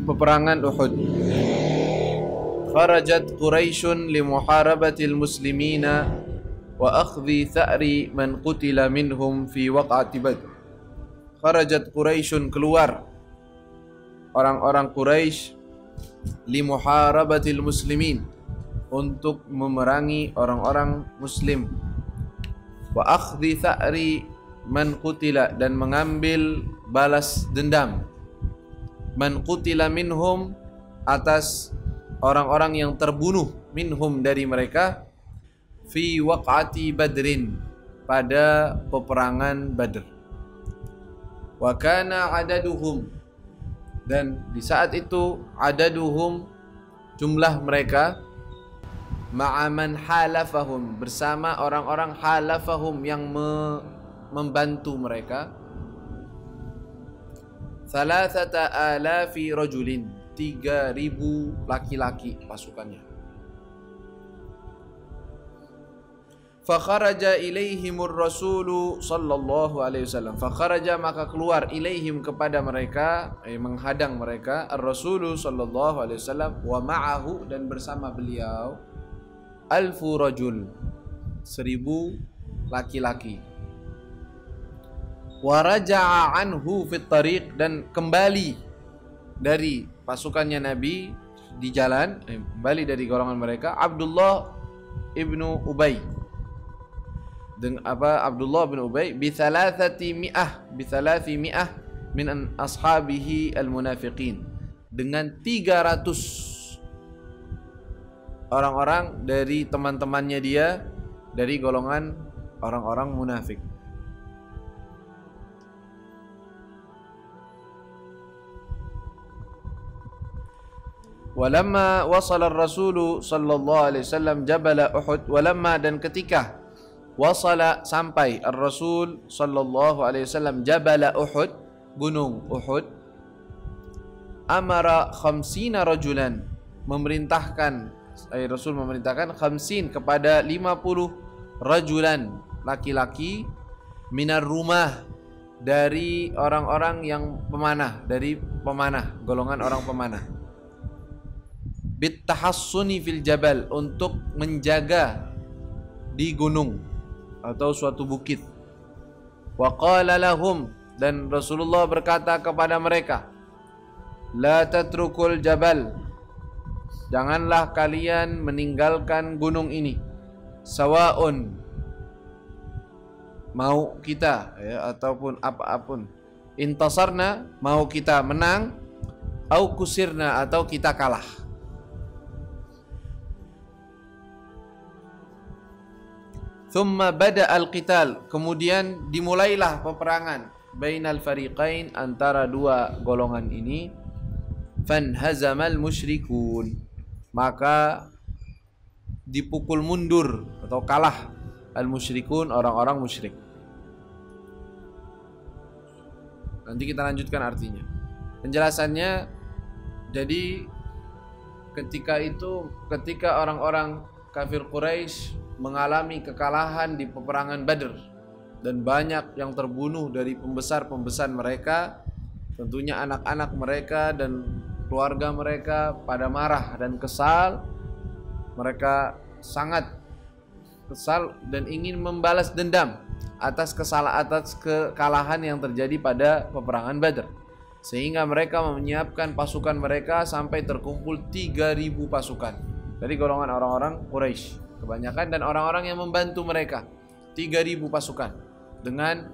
peperangan Uhud. Kharajat Quraisyun li muharabatil muslimina wa akhdhi tha'ri man qutila minhum fi waq'ati Badr. Kharajat Quraisyun, keluar orang-orang Quraisy li muharabatil muslimin, untuk memerangi orang-orang muslim, wa akhdhi tha'ri man qutila, dan mengambil balas dendam man qutila minhum, atas orang-orang yang terbunuh, minhum, dari mereka, fi waq'ati Badrin, pada peperangan Badr. Wa kana adaduhum, dan di saat itu adaduhum, jumlah mereka, ma'aman halafahum, bersama orang-orang halafahum yang membantu mereka, 3,000 rajulin, 3.000 laki-laki pasukannya. Fakharaja ilaihimur rasulu sallallahu alaihi wasallam. Fakharaja, maka keluar, ilaihim, kepada mereka, menghadang mereka, ar-rasulu sallallahu alaihi wasallam, wa ma'ahu, dan bersama beliau, 1,000 rajul, 1.000 laki-laki. Wa raja'a anhu fit tariq, dan kembali dari pasukannya Nabi di jalan, kembali dari golongan mereka, Abdullah ibnu Ubay, dengan Abdullah bin Ubay, bi 300 min ashabihi al-munafiqin, dengan 300 orang-orang dari teman-temannya dia, dari golongan orang-orang munafik. Walamma wasala ar-rasulu sallallahu alaihi wasallam jabal Uhud, walamma, dan ketika, wasala, sampai, ar-rasul sallallahu alaihi wasallam jabal Uhud, gunung Uhud, amara 50 rajulan, memerintahkan, Rasul memerintahkan 50, kepada 50 rajulan, laki-laki, minar rumah, dari orang-orang yang pemanah, dari pemanah, golongan orang pemanah, bit tahassuni fil jabal, untuk menjaga di gunung atau suatu bukit. Wa qala lahum, dan Rasulullah berkata kepada mereka, la tatrukul jabal, janganlah kalian meninggalkan gunung ini, sawaun, mau kita, ataupun apapun, intasarna, mau kita menang, au kusirna, atau kita kalah. Thumma bada al-qital, kemudian dimulailah peperangan, bainal fariqain, antara dua golongan ini, fanhazamal musyrikun, maka dipukul mundur atau kalah al-musyrikun, orang-orang musyrik. Nanti kita lanjutkan artinya. Penjelasannya, jadi ketika orang-orang kafir Quraisy mengalami kekalahan di peperangan Badr, dan banyak yang terbunuh dari pembesar-pembesar mereka, tentunya anak-anak mereka dan keluarga mereka pada marah dan kesal. Mereka sangat kesal dan ingin membalas dendam atas kekalahan yang terjadi pada peperangan Badr, sehingga mereka menyiapkan pasukan mereka sampai terkumpul 3.000 pasukan dari golongan orang-orang Quraisy kebanyakan, dan orang-orang yang membantu mereka, 3.000 pasukan dengan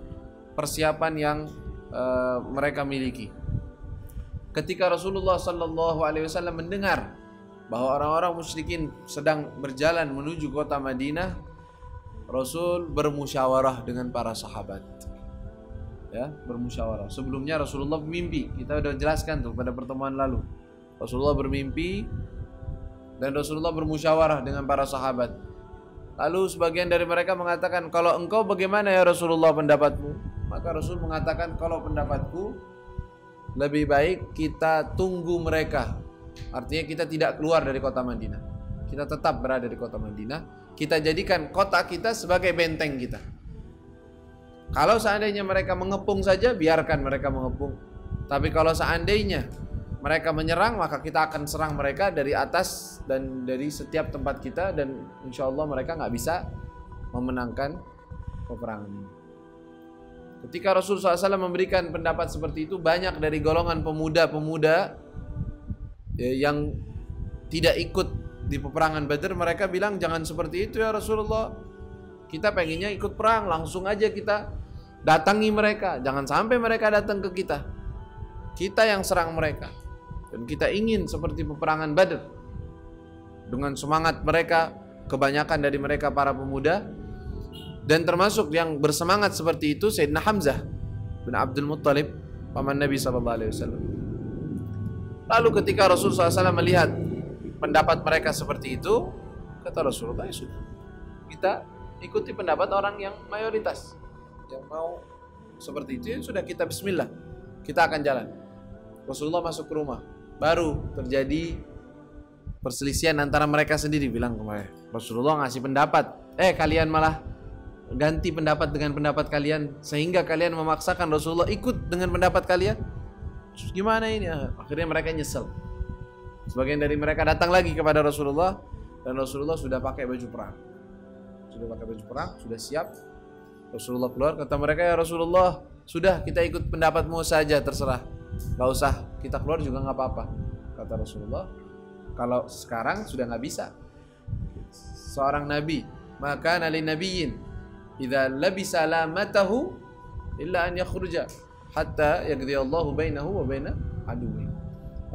persiapan yang mereka miliki. Ketika Rasulullah sallallahu alaihi wasallam mendengar bahwa orang-orang musyrikin sedang berjalan menuju kota Madinah, Rasul bermusyawarah dengan para sahabat. Ya, bermusyawarah. Sebelumnya Rasulullah bermimpi. Kita sudah jelaskan tuh pada pertemuan lalu. Rasulullah bermimpi dan Rasulullah bermusyawarah dengan para sahabat. Lalu sebagian dari mereka mengatakan, kalau engkau bagaimana ya Rasulullah pendapatmu? Maka Rasul mengatakan, kalau pendapatku lebih baik kita tunggu mereka. Artinya kita tidak keluar dari kota Madinah. Kita tetap berada di kota Madinah. Kita jadikan kota kita sebagai benteng kita. Kalau seandainya mereka mengepung saja, biarkan mereka mengepung. Tapi kalau seandainya mereka menyerang, maka kita akan serang mereka dari atas dan dari setiap tempat kita, dan insya Allah mereka nggak bisa memenangkan peperangan ini. Ketika Rasulullah SAW memberikan pendapat seperti itu, banyak dari golongan pemuda-pemuda yang tidak ikut di peperangan Badar, mereka bilang, jangan seperti itu ya Rasulullah, kita pengennya ikut perang, langsung aja kita datangi mereka, jangan sampai mereka datang ke kita, kita yang serang mereka. Dan kita ingin seperti peperangan Badar. Dengan semangat mereka, kebanyakan dari mereka para pemuda, dan termasuk yang bersemangat seperti itu Sayyidina Hamzah bin Abdul Muttalib, paman Nabi SAW. Lalu ketika Rasulullah SAW melihat pendapat mereka seperti itu, kata Rasulullah, ya sudah, kita ikuti pendapat orang yang mayoritas, yang mau seperti itu, ya sudah, kita bismillah, kita akan jalan. Rasulullah masuk ke rumah, baru terjadi perselisihan antara mereka sendiri. Bilang kemarin Rasulullah ngasih pendapat, kalian malah ganti pendapat dengan pendapat kalian, sehingga kalian memaksakan Rasulullah ikut dengan pendapat kalian. Terus gimana ini? Akhirnya mereka nyesel. Sebagian dari mereka datang lagi kepada Rasulullah, dan Rasulullah sudah pakai baju perang, sudah siap. Rasulullah keluar, kata mereka, ya Rasulullah, sudah, kita ikut pendapatmu saja, terserah, gak usah kita keluar juga gak apa-apa. Kata Rasulullah, kalau sekarang sudah gak bisa. Seorang nabi, maka nali nabiyin idza labisa lamatahu illa an yakhruja hatta yaqdiyallahu bainahu wa baina aduwwi.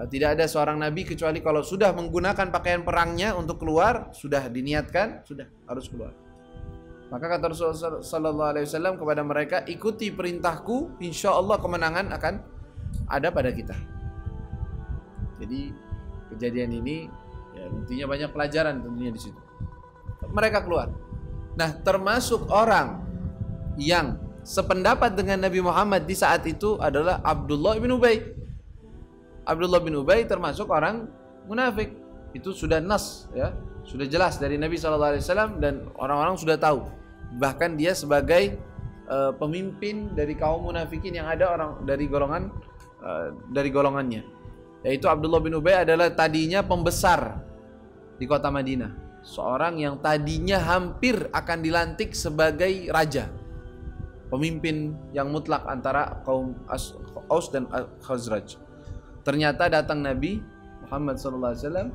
Tidak ada seorang nabi kecuali kalau sudah menggunakan pakaian perangnya untuk keluar, sudah diniatkan, sudah harus keluar. Maka kata Rasulullah sallallahu alaihi wasallam kepada mereka, ikuti perintahku, insyaallah kemenangan akan ada pada kita. Jadi kejadian ini ya intinya banyak pelajaran tentunya di situ. Mereka keluar. Nah, termasuk orang yang sependapat dengan Nabi Muhammad di saat itu adalah Abdullah bin Ubay. Abdullah bin Ubay termasuk orang munafik. Itu sudah nas, ya, sudah jelas dari Nabi SAW, dan orang-orang sudah tahu. Bahkan dia sebagai pemimpin dari kaum munafikin yang ada orang dari golongannya. Yaitu Abdullah bin Ubay adalah tadinya pembesar di kota Madinah. Seorang yang tadinya hampir akan dilantik sebagai raja, pemimpin yang mutlak antara kaum Aus dan Khazraj. Ternyata datang Nabi Muhammad SAW,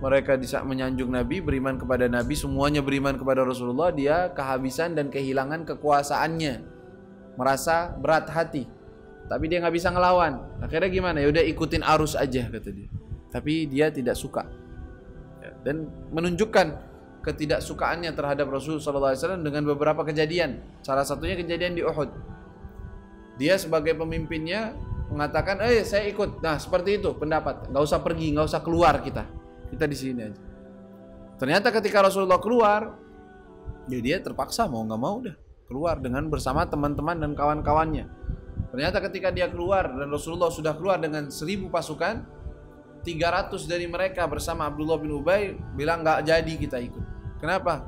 mereka menyanjung Nabi, beriman kepada Nabi, semuanya beriman kepada Rasulullah. Dia kehabisan dan kehilangan kekuasaannya, merasa berat hati, tapi dia nggak bisa ngelawan. Akhirnya gimana? Ya udah, ikutin arus aja, kata dia. Tapi dia tidak suka, dan menunjukkan ketidaksukaannya terhadap Rasulullah SAW dengan beberapa kejadian. Salah satunya kejadian di Uhud. Dia sebagai pemimpinnya mengatakan, saya ikut. Nah, seperti itu pendapat. Nggak usah pergi, nggak usah keluar, kita di sini aja. Ternyata ketika Rasulullah keluar, ya dia terpaksa mau nggak mau udah keluar dengan bersama teman-teman dan kawan-kawannya. Ternyata ketika dia keluar dan Rasulullah sudah keluar dengan 1000 pasukan, 300 dari mereka bersama Abdullah bin Ubay bilang nggak jadi kita ikut. Kenapa?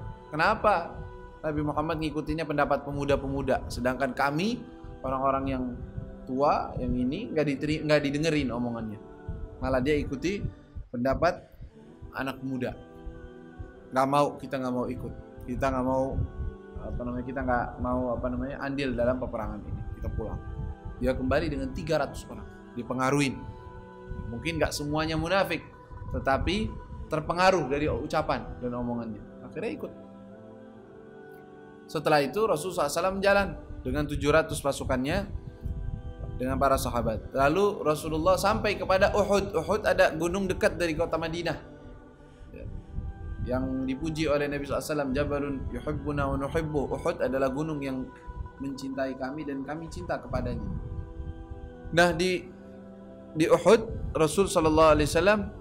Nabi Muhammad ngikutinnya pendapat pemuda-pemuda, sedangkan kami orang-orang yang tua yang ini nggak didengerin omongannya. Malah dia ikuti pendapat anak muda. Kita nggak mau ikut. Kita nggak mau andil dalam peperangan ini. Kita pulang. Dia kembali dengan 300 orang, dipengaruhin. Mungkin gak semuanya munafik, tetapi terpengaruh dari ucapan dan omongannya. Akhirnya ikut. Setelah itu Rasulullah SAW jalan dengan 700 pasukannya dengan para sahabat. Lalu Rasulullah sampai kepada Uhud. Uhud ada gunung dekat dari kota Madinah, yang dipuji oleh Nabi SAW. Jabalun yuhibbuna wa nuhibbu. Uhud adalah gunung yang mencintai kami dan kami cinta kepadanya. Nah, di Uhud Rasul sallallahu alaihi wasallam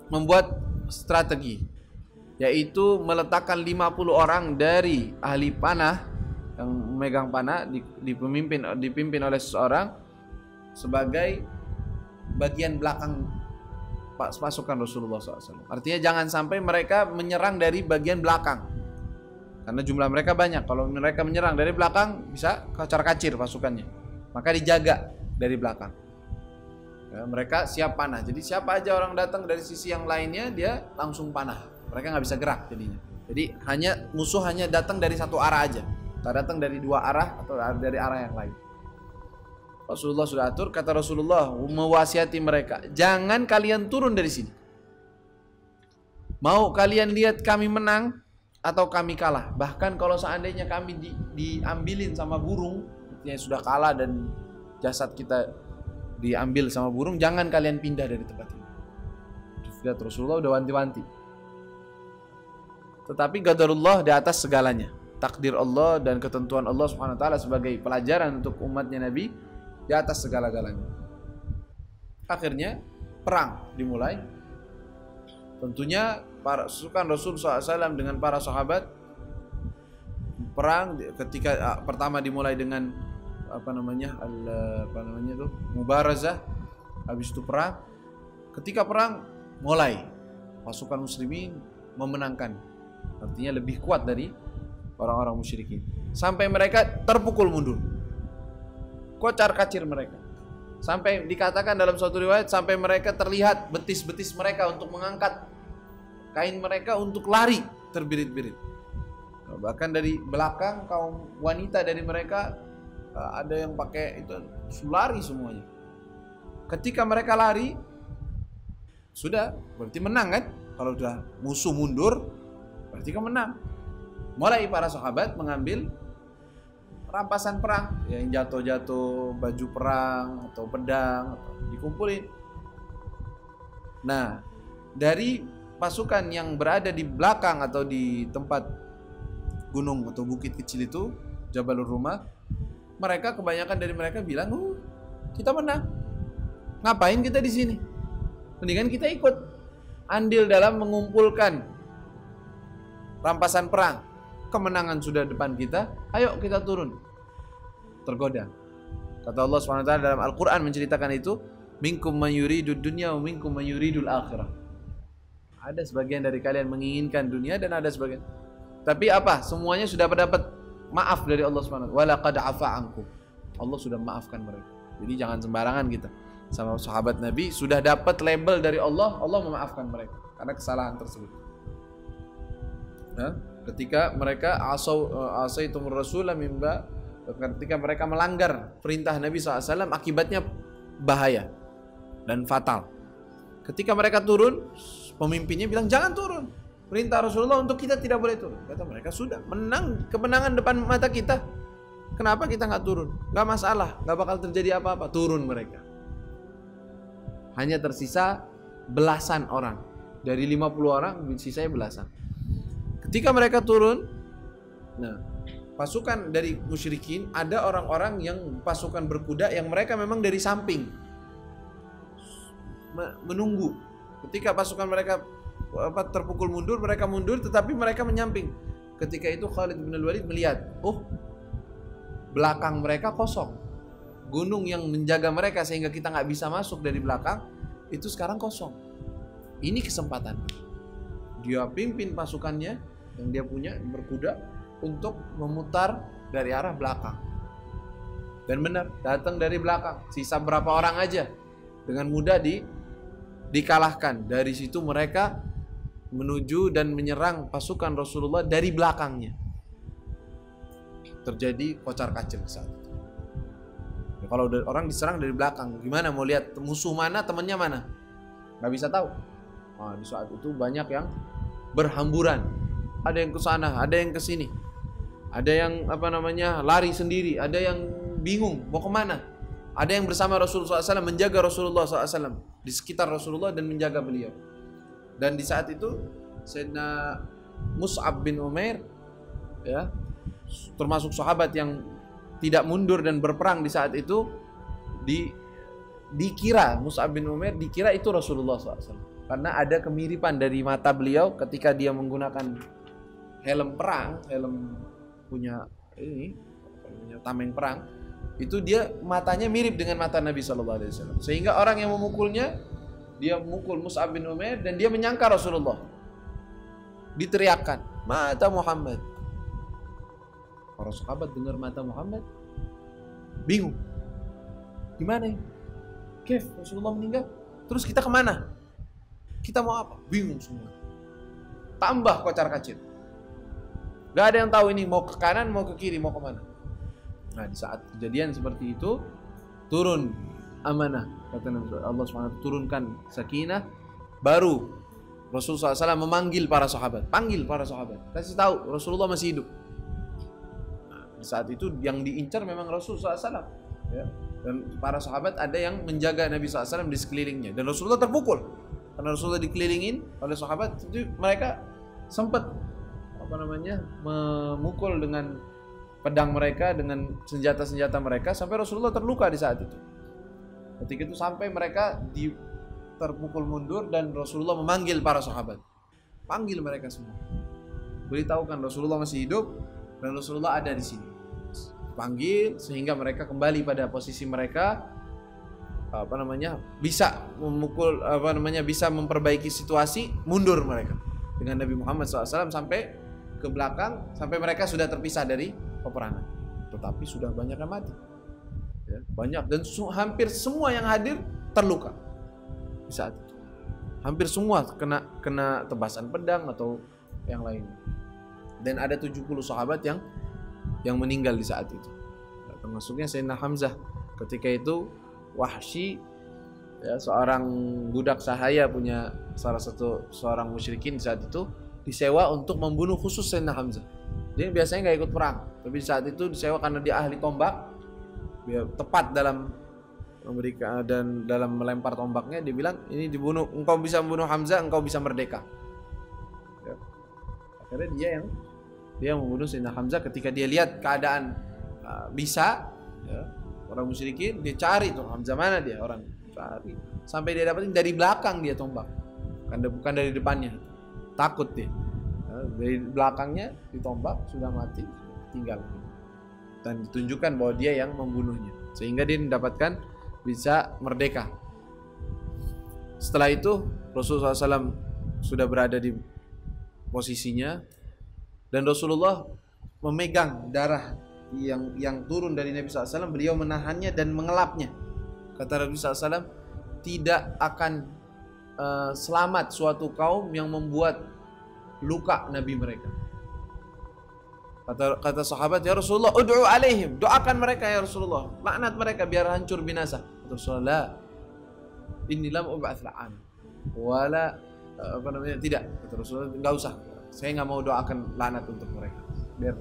membuat strategi, yaitu meletakkan 50 orang dari ahli panah yang memegang panah dipimpin oleh seseorang sebagai bagian belakang pasukan Rasulullah SAW. Artinya jangan sampai mereka menyerang dari bagian belakang, karena jumlah mereka banyak. Kalau mereka menyerang dari belakang bisa kacar-kacir pasukannya, maka dijaga dari belakang. Ya, mereka siap panah. Jadi siapa aja orang datang dari sisi yang lainnya, dia langsung panah. Mereka nggak bisa gerak jadinya. Jadi musuh hanya datang dari satu arah aja. Tak datang dari dua arah atau dari arah yang lain. Rasulullah sudah atur, kata Rasulullah mewasiati mereka, jangan kalian turun dari sini. Mau kalian lihat kami menang atau kami kalah. Bahkan kalau seandainya kami diambilin sama burung, artinya sudah kalah dan jasad kita diambil sama burung, jangan kalian pindah dari tempat ini. Lihat, Rasulullah udah wanti-wanti. Tetapi qadarullah di atas segalanya. Takdir Allah dan ketentuan Allah Subhanahu wa taala sebagai pelajaran untuk umatnya Nabi di atas segala-galanya. Akhirnya perang dimulai. Tentunya para pasukan Rasul SAW dengan para sahabat perang ketika pertama dimulai dengan mubarazah, habis itu perang. Ketika perang mulai pasukan muslimin memenangkan, artinya lebih kuat dari orang-orang musyrikin, sampai mereka terpukul mundur, kocar-kacir mereka, sampai dikatakan dalam suatu riwayat sampai mereka terlihat betis-betis mereka untuk mengangkat kain mereka untuk lari terbirit-birit. Bahkan dari belakang kaum wanita dari mereka ada yang pakai itu lari semuanya. Ketika mereka lari, sudah berarti menang kan? Kalau sudah musuh mundur, berarti kan menang. Mulai para sahabat mengambil rampasan perang, yang jatuh-jatuh baju perang atau pedang atau dikumpulin. Nah, dari pasukan yang berada di belakang atau di tempat gunung atau bukit kecil itu, Jabalur Rumah, mereka kebanyakan dari mereka bilang, kita menang. Ngapain kita di sini? Mendingan kita ikut andil dalam mengumpulkan rampasan perang. Kemenangan sudah depan kita, ayo kita turun. Tergoda. Kata Allah SWT dalam Al-Quran menceritakan itu, minkum man yuridud dunya wa minkum man yuridul akhirah. Ada sebagian dari kalian menginginkan dunia dan ada sebagian. Tapi apa? Semuanya sudah mendapat maaf dari Allah SWT. Walaqad afa ankum. Allah sudah maafkan mereka. Jadi jangan sembarangan kita. Sama sahabat Nabi sudah dapat label dari Allah, Allah memaafkan mereka karena kesalahan tersebut. Nah, ketika mereka asaitumur rasulah mimba, ketika mereka melanggar perintah Nabi SAW, akibatnya bahaya dan fatal. Ketika mereka turun, pemimpinnya bilang jangan turun. Perintah Rasulullah untuk kita tidak boleh turun. Kata mereka, sudah menang, kemenangan depan mata kita. Kenapa kita nggak turun? Nggak masalah, nggak bakal terjadi apa-apa. Turun mereka. Hanya tersisa belasan orang. Dari 50 orang, sisanya belasan. Ketika mereka turun, nah, pasukan dari musyrikin, ada orang-orang yang pasukan berkuda yang mereka memang dari samping menunggu. Ketika pasukan mereka terpukul mundur, mereka mundur, tetapi mereka menyamping. Ketika itu Khalid bin Walid melihat, belakang mereka kosong. Gunung yang menjaga mereka sehingga kita nggak bisa masuk dari belakang itu sekarang kosong. Ini kesempatan. Dia pimpin pasukannya yang dia punya berkuda untuk memutar dari arah belakang. Dan benar, datang dari belakang. Sisa berapa orang aja dengan mudah dikalahkan. Dari situ mereka menuju dan menyerang pasukan Rasulullah dari belakangnya. Terjadi kocar-kacir saat itu. Ya, kalau orang diserang dari belakang, gimana mau lihat musuh mana, temannya mana? Nggak bisa tahu. Nah, di saat itu banyak yang berhamburan. Ada yang ke sana, ada yang ke sini. Ada yang lari sendiri, ada yang bingung mau kemana. Ada yang bersama Rasulullah SAW menjaga Rasulullah SAW di sekitar Rasulullah dan menjaga beliau. Dan di saat itu Sayyidina Mus'ab bin Umair, ya, termasuk sahabat yang tidak mundur dan berperang di saat itu, dikira Mus'ab bin Umair dikira itu Rasulullah SAW karena ada kemiripan dari mata beliau ketika dia menggunakan helm perang, helm punya tameng perang, itu dia matanya mirip dengan mata Nabi SAW. Sehingga orang yang memukulnya, dia memukul Mus'ab bin Umair dan dia menyangka Rasulullah. Diteriakkan, mata Muhammad. Para sahabat dengar mata Muhammad, bingung. Gimana ini? Kef, Rasulullah meninggal. Terus kita kemana? Kita mau apa? Bingung semua. Tambah kocar-kacir. Gak ada yang tahu ini mau ke kanan, mau ke kiri, mau kemana. Nah, di saat kejadian seperti itu, turun amanah. Kata Allah SWT, turunkan sakinah. Baru Rasulullah SAW memanggil para sahabat. Panggil para sahabat. Kasih tahu Rasulullah masih hidup. Nah, di saat itu yang diincar memang Rasulullah SAW. Ya. Dan para sahabat ada yang menjaga Nabi SAW di sekelilingnya. Dan Rasulullah terpukul. Karena Rasulullah dikelilingin oleh sahabat, itu mereka sempat memukul dengan pedang mereka, dengan senjata-senjata mereka, sampai Rasulullah terluka di saat itu. Ketika itu sampai mereka terpukul mundur dan Rasulullah memanggil para sahabat. Panggil mereka semua. Beritahukan Rasulullah masih hidup dan Rasulullah ada di sini. Panggil sehingga mereka kembali pada posisi mereka, bisa memukul, bisa memperbaiki situasi, mundur mereka dengan Nabi Muhammad SAW sampai ke belakang, sampai mereka sudah terpisah dari peperangan. Tetapi sudah banyak yang mati, ya, banyak, dan hampir semua yang hadir terluka di saat itu. Hampir semua kena tebasan pedang atau yang lain. Dan ada 70 sahabat yang meninggal di saat itu, termasuknya Sayyidina Hamzah. Ketika itu Wahsy, ya, seorang budak sahaya punya seorang musyrikin di saat itu, disewa untuk membunuh khusus Sayyidina Hamzah. Dia biasanya nggak ikut perang, tapi saat itu disewa karena dia ahli tombak. Dia tepat dalam memberikan dan dalam melempar tombaknya, dia bilang, ini dibunuh, engkau bisa membunuh Hamzah, engkau bisa merdeka. Ya. Akhirnya dia membunuh Sayyidina Hamzah. Ketika dia lihat keadaan bisa, ya, orang musyrikin, dia cari tuh Hamzah mana dia, orang cari sampai dia dapatin dari belakang dia tombak, bukan dari depannya. Takut dia, dari belakangnya ditombak, sudah mati, tinggal, dan ditunjukkan bahwa dia yang membunuhnya, sehingga dia mendapatkan bisa merdeka. Setelah itu Rasulullah SAW sudah berada di posisinya, dan Rasulullah memegang darah yang turun dari Nabi SAW. Beliau menahannya dan mengelapnya. Kata Nabi SAW, tidak akan selamat suatu kaum yang membuat luka Nabi mereka. Kata sahabat, ya Rasulullah, ud'u alaihim, doakan mereka ya Rasulullah, laknat mereka biar hancur binasa. Kata Rasulullah, inni lam ub'ats la'an, wala tidak. Kata Rasulullah, enggak usah, saya enggak mau doakan laknat untuk mereka. Biar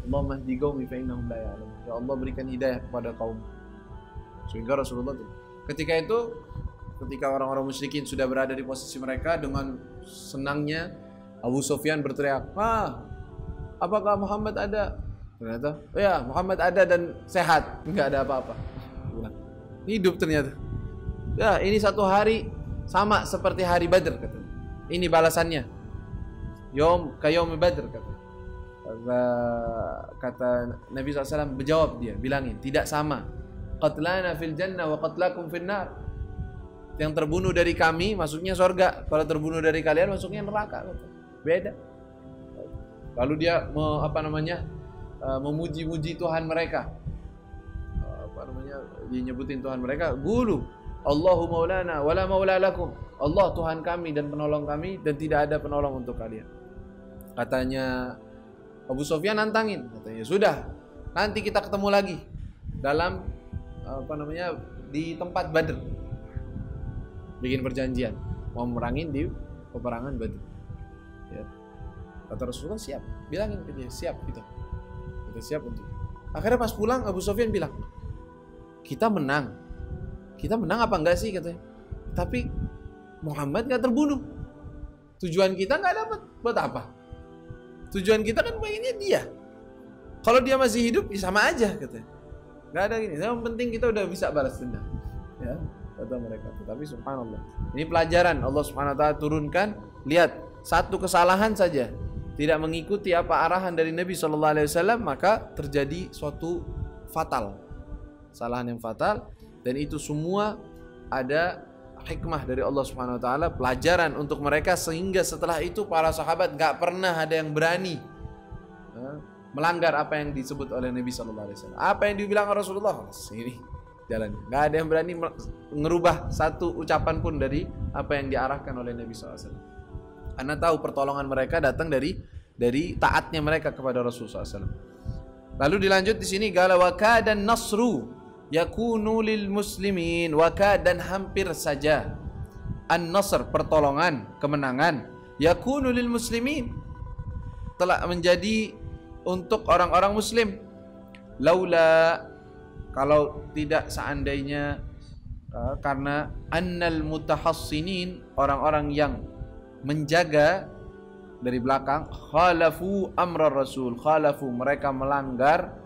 Allahumma hdi qaumi fa innahum la ya'lamun. Ya Allah, berikan hidayah kepada kaum. Sehingga Rasulullah ketika orang-orang musyrikin sudah berada di posisi mereka, dengan senangnya Abu Sufyan berteriak, apakah Muhammad ada? Ternyata, ya, Muhammad ada dan sehat, enggak ada apa-apa. Hidup ternyata. Ya, ini satu hari sama seperti hari Badr, kata. Ini balasannya. Yaum Badr, kata Nabi SAW, berjawab dia, bilangin, tidak sama. Qatlana fil jannah wa qatlakum fil nar. Yang terbunuh dari kami masuknya surga, kalau terbunuh dari kalian masuknya neraka. Beda. Lalu dia memuji-muji Tuhan mereka. Dia nyebutin Tuhan mereka, Qulu Allahu maulana wala maula lakum. Allah Tuhan kami dan penolong kami, dan tidak ada penolong untuk kalian. Katanya Abu Sufyan nantangin, katanya, sudah, nanti kita ketemu lagi dalam di tempat Badr. Bikin perjanjian mau merangin di peperangan Badr. Ya. Kata Rasulullah, siap. Bilangin ke dia, siap kita siap untuk. Akhirnya pas pulang Abu Sufyan bilang, kita menang apa enggak sih, katanya. Tapi Muhammad enggak terbunuh. Tujuan kita enggak dapat. Buat apa? Tujuan kita kan pengennya dia. Kalau dia masih hidup, ya sama aja, katanya. Enggak ada gini. Yang penting kita udah bisa balas dendam. Ya, kata mereka. Tapi subhanallah, ini pelajaran Allah Subhanahu wa taala turunkan. Lihat, satu kesalahan saja, tidak mengikuti apa arahan dari Nabi SAW, maka terjadi suatu fatal, kesalahan yang fatal. Dan itu semua ada hikmah dari Allah Subhanahu wa taala, pelajaran untuk mereka, sehingga setelah itu para sahabat gak pernah ada yang berani melanggar apa yang disebut oleh Nabi SAW. Apa yang dibilang Rasulullah, ini jalan. Nggak ada yang berani ngerubah satu ucapan pun dari apa yang diarahkan oleh Nabi SAW. Karena tahu pertolongan mereka datang dari taatnya mereka kepada Rasulullah SAW. Lalu dilanjut di sini, qala wa kadan nasru yakunu lil muslimin, wa kadan hampir saja an-nasr pertolongan, kemenangan, yakunu lil muslimin telah menjadi untuk orang-orang muslim. Laula, kalau tidak seandainya karena annal mutahassinin, orang-orang yang menjaga dari belakang, khalafu amrar rasul, khalafu mereka melanggar,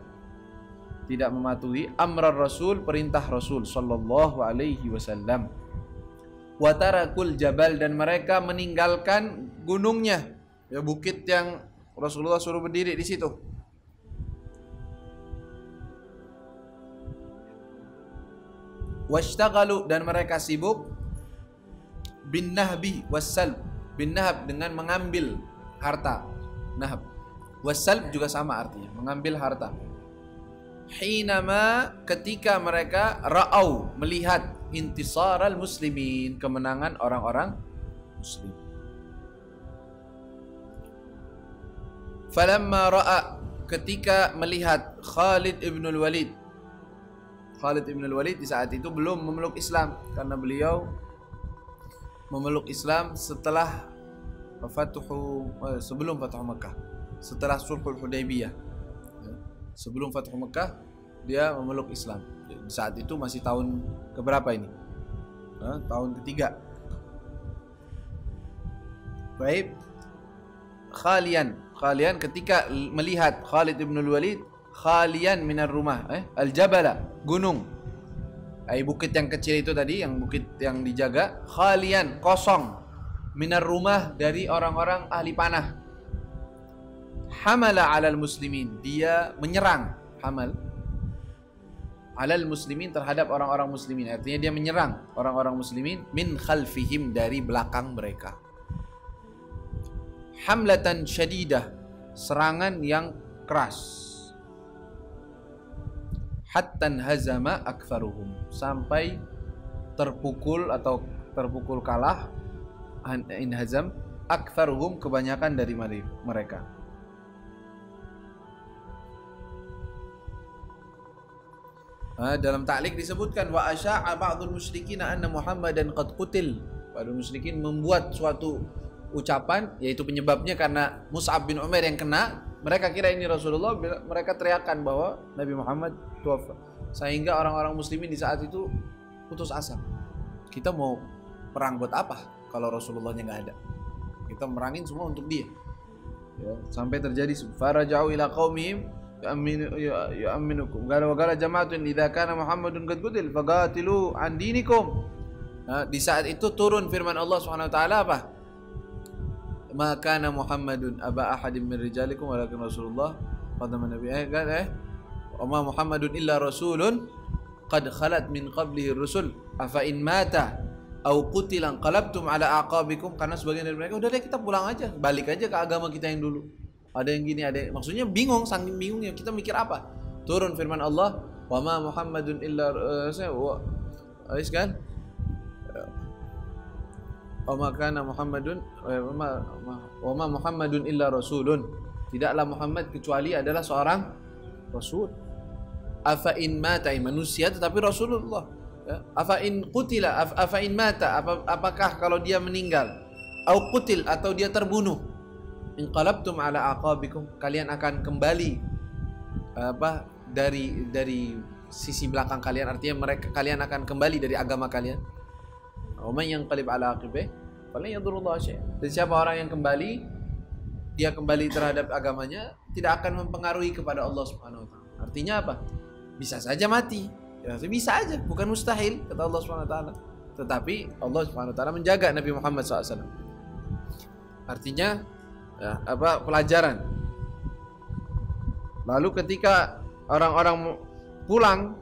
tidak mematuhi amrar rasul, perintah Rasul sallallahu alaihi wasallam. Wa tarakul jabal, dan mereka meninggalkan gunungnya, ya, bukit yang Rasulullah suruh berdiri di situ. Washtaghalu, dan mereka sibuk bin nahbi wassalb, bin nahab dengan mengambil harta, nahab, wassalb juga sama artinya, mengambil harta. Hinama, ketika mereka ra'au, melihat intisaral muslimin, kemenangan orang-orang muslim. Falamma ra'a, ketika melihat Khalid ibn al-Walid, Khalid ibn al-Walid di saat itu belum memeluk Islam, karena beliau memeluk Islam setelah sebelum Fathu Makkah, setelah Sulhul Hudaybiyah. Sebelum Fathu Makkah dia memeluk Islam. Di saat itu masih tahun keberapa ini? Tahun ketiga. Baik. Khalian ketika melihat Khalid ibn al-Walid, khalian minar rumah, al-jabala, gunung. Bukit yang kecil itu tadi, yang bukit yang dijaga, khalian, kosong, minar rumah, dari orang-orang ahli panah. Hamala alal muslimin, dia menyerang, hamal alal muslimin, terhadap orang-orang muslimin, artinya dia menyerang orang-orang muslimin, min khalfihim, dari belakang mereka. Hamlatan syadidah, serangan yang keras. Hattan hazama akfaruhum, sampai terpukul atau terpukul kalah, inhazam, akfaruhum, kebanyakan dari mereka. Dalam ta'liq disebutkan, wa asya'a ba'dul musyrikin anna Muhammadan qad qutil. Ba'dul musyrikin membuat suatu ucapan, yaitu penyebabnya karena Mus'ab bin Umair yang kena. Mereka kira ini Rasulullah, mereka teriakkan bahwa Nabi Muhammad tuafa. Sehingga orang-orang muslimin di saat itu putus asa. Kita mau perang buat apa kalau Rasulullahnya nggak ada? Kita merangin semua untuk dia. Ya, sampai terjadi faraja'u ila qaumihim yu'minukum. Qala jama'atun idza kana Muhammadun qad qutil faqatilu an dinikum. Di saat itu turun firman Allah Subhanahu wa taala apa? Ma kana Muhammadun aba ahadin min rijalikum walakin Rasulullah qadaman nabiy wa ma Muhammadun illa rasulun qad khalat min qablihi rusul afa in mata au qutila qalabtum ala aqabikum. Karena sebagian dari mereka, udah deh kita pulang aja, balik aja ke agama kita yang dulu. Ada yang gini, ada yang, maksudnya bingung, saking bingungnya kita mikir apa. Turun firman Allah, wa ma Muhammadun illa kan? Wa ma kana Muhammadun wa ma Muhammadun illa rasulun. Tidaklah Muhammad kecuali adalah seorang rasul. Afa in mata, manusia tetapi Rasulullah. Afa in qutila, afa in mata, apakah kalau dia meninggal, au qutil, atau dia terbunuh, inqalabtum ala aqabikum, kalian akan kembali dari sisi belakang kalian, artinya kalian akan kembali dari agama kalian. Waman yanqalib ala aqibih falan yadurullah syai'an. Dan siapa orang yang kembali, dia kembali terhadap agamanya, tidak akan mempengaruhi kepada Allah Subhanahu wa taala. Artinya apa? Bisa saja mati. Ya, bisa aja, bukan mustahil kata Allah Subhanahu wa taala. Tetapi Allah Subhanahu wa taala menjaga Nabi Muhammad SAW. Artinya pelajaran. Lalu ketika orang-orang pulang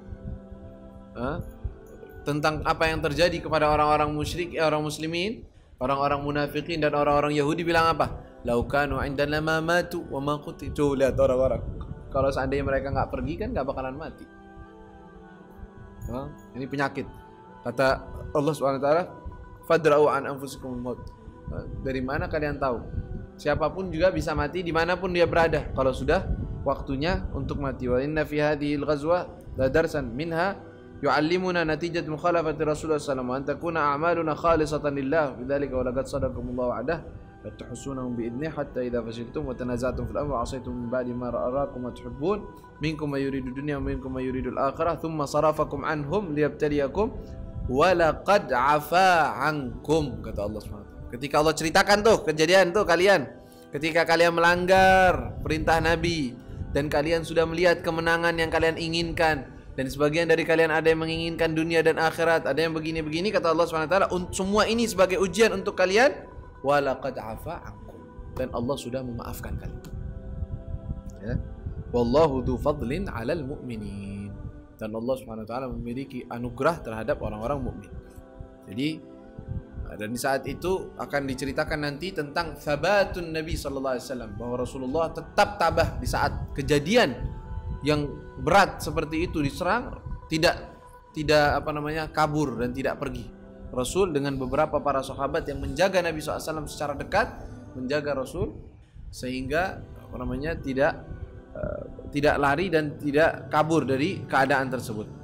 tentang apa yang terjadi kepada orang-orang musyrik, orang muslimin, orang-orang munafikin dan orang-orang Yahudi bilang apa? Laukanu indana ma matu wa ma qutilu. Lihat orang-orang, kalau seandainya mereka nggak pergi kan nggak bakalan mati. Ini penyakit. Kata Allah Subhanahu wa taala, "Fadra'u an anfusikumul maut." Dari mana kalian tahu? Siapapun juga bisa mati dimanapun dia berada kalau sudah waktunya untuk mati. Wa inna fi hadhil ghazwa la darsan minha yu'allimuna natijat mukhalafati Rasulullah sallallahu alaihi wasallam wa an takuna a'maluna khalisatan lillah. Bidzalika wa laqad sadaqakumullahu wa'dah la tahsunahum bi'idni hatta idza fashiltum wa tanaza'tum fil amri wa 'asaytum min ba'di ma ra'akum ma tuhibbun minkum may yuridu dunya wa minkum may yuridu al-akhirah thumma sarafakum anhum liyabtaliyakum wa laqad 'afa 'ankum, kata Allah Subhanahu wa taala. Ketika Allah ceritakan tuh kejadian tuh kalian ketika kalian melanggar perintah Nabi dan kalian sudah melihat kemenangan yang kalian inginkan, dan sebagian dari kalian ada yang menginginkan dunia dan akhirat, ada yang begini-begini, kata Allah Subhanahu wa taala, semua ini sebagai ujian untuk kalian, walaqad afa ankum, dan Allah sudah memaafkan kalian. Ya. Wallahu dzu fadlin 'alal mu'minin. Dan Allah Subhanahu wa taala memiliki anugerah terhadap orang-orang mukmin. Jadi dan di saat itu akan diceritakan nanti tentang thabatun Nabi sallallahu alaihi wasallam, bahwa Rasulullah tetap tabah di saat kejadian yang berat seperti itu diserang, tidak kabur dan tidak pergi. Rasul dengan beberapa para sahabat yang menjaga Nabi SAW secara dekat, menjaga Rasul sehingga tidak lari dan tidak kabur dari keadaan tersebut.